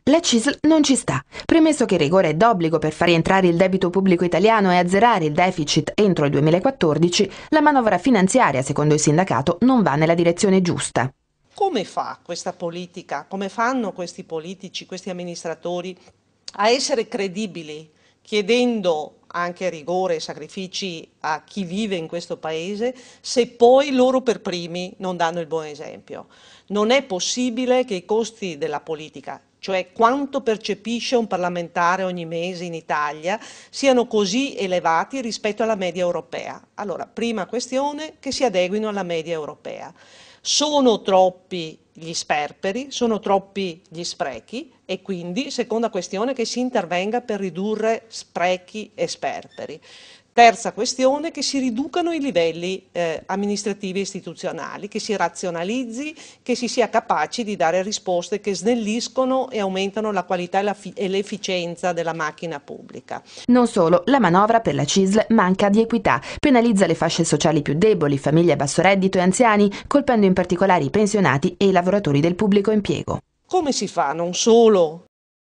La CISL non ci sta. Premesso che il rigore è d'obbligo per far rientrare il debito pubblico italiano e azzerare il deficit entro il 2014, la manovra finanziaria, secondo il sindacato, non va nella direzione giusta. Come fa questa politica, come fanno questi politici, questi amministratori a essere credibili, chiedendo anche rigore e sacrifici a chi vive in questo paese, se poi loro per primi non danno il buon esempio? Non è possibile che i costi della politica, cioè quanto percepisce un parlamentare ogni mese in Italia, siano così elevati rispetto alla media europea. Allora, prima questione, che si adeguino alla media europea. Sono troppi gli sperperi, sono troppi gli sprechi e quindi, seconda questione, che si intervenga per ridurre sprechi e sperperi. Terza questione, che si riducano i livelli amministrativi e istituzionali, che si razionalizzi, che si sia capaci di dare risposte che snelliscono e aumentano la qualità e l'efficienza della macchina pubblica. Non solo, la manovra per la CISL manca di equità, penalizza le fasce sociali più deboli, famiglie a basso reddito e anziani, colpendo in particolare i pensionati e i lavoratori del pubblico impiego. Come si fa non solo